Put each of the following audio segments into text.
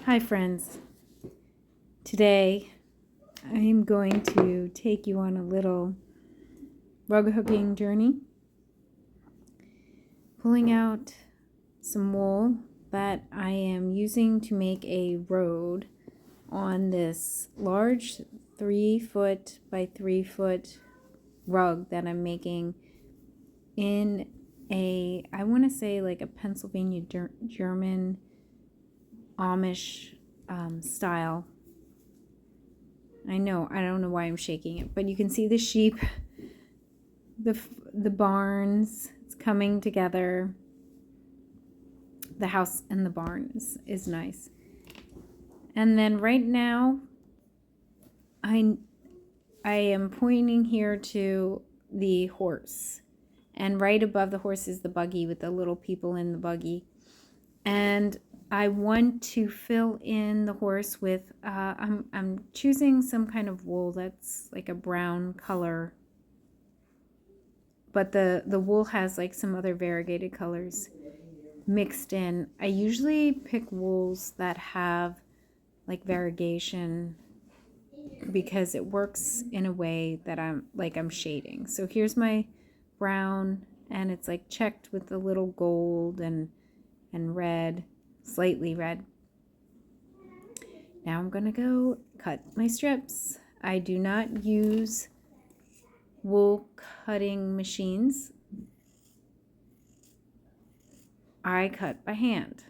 Hi friends, today I'm going to take you on a little rug hooking journey, pulling out some wool that I am using to make a road on this large 3-foot by 3-foot rug that I'm making in I want to say like a Pennsylvania German Amish style. I don't know why I'm shaking it, but you can see the sheep, the barns, it's coming together. The house and the barn is nice. And then right now, I am pointing here to the horse. And right above the horse is the buggy with the little people in the buggy. And I want to fill in the horse with, I'm choosing some kind of wool that's like a brown color. But the wool has like some other variegated colors mixed in. I usually pick wools that have like variegation because it works in a way that I'm shading. So here's my brown, and it's like checked with a little gold and red, slightly red. Now I'm gonna go cut my strips. I do not use wool cutting machines. I cut by hand.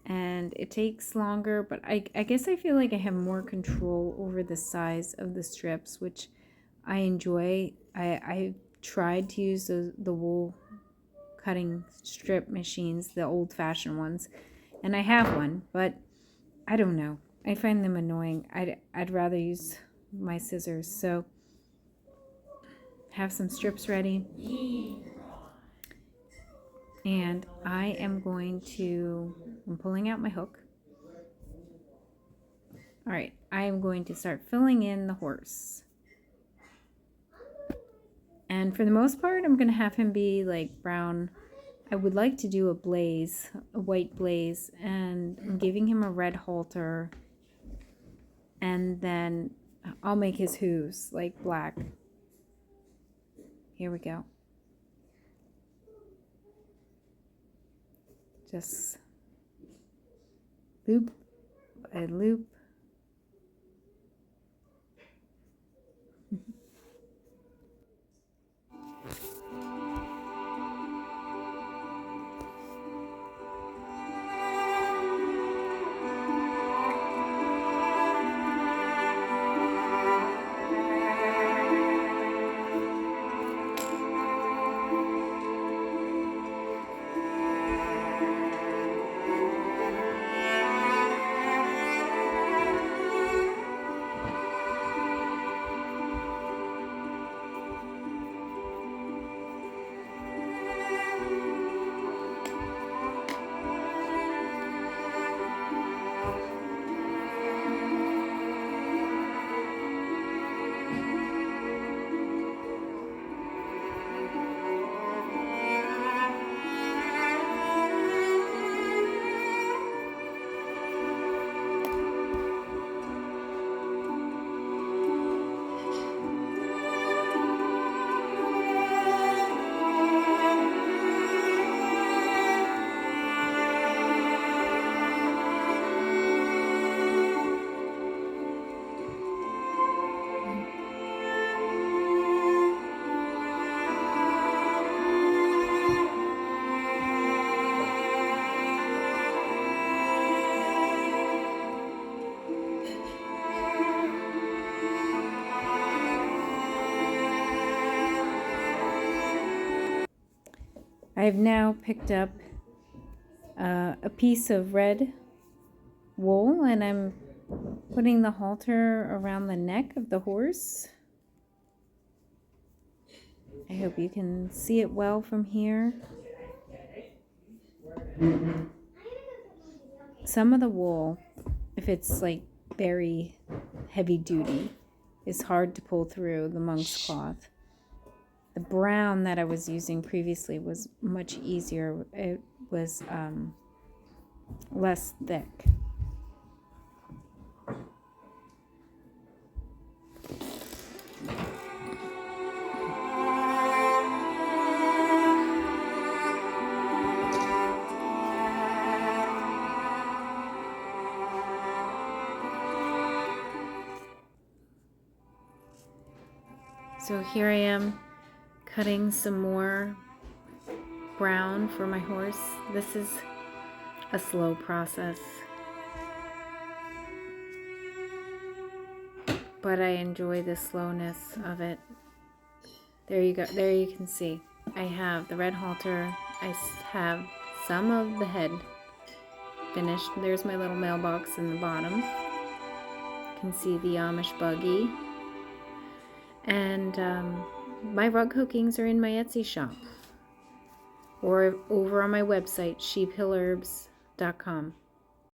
And it takes longer, but I guess I feel like I have more control over the size of the strips, which I enjoy. I tried to use the wool cutting strip machines, the old-fashioned ones, and I have one, but I don't know. I find them annoying. I'd rather use my scissors. So have some strips ready. And I'm pulling out my hook. All right, I am going to start filling in the horse. And for the most part, I'm going to have him be like brown. I would like to do a white blaze, and I'm giving him a red halter. And then I'll make his hooves like black. Here we go. Just loop by loop. I've now picked up a piece of red wool, and I'm putting the halter around the neck of the horse. I hope you can see it well from here. Some of the wool, if it's like very heavy duty, is hard to pull through the monk's cloth. The brown that I was using previously was much easier. It was less thick. So here I am cutting some more brown for my horse. This is a slow process, but I enjoy the slowness of it. There you go. There you can see. I have the red halter. I have some of the head finished. There's my little mailbox in the bottom. You can see the Amish buggy. And my rug hookings are in my Etsy shop or over on my website, sheephillherbs.com.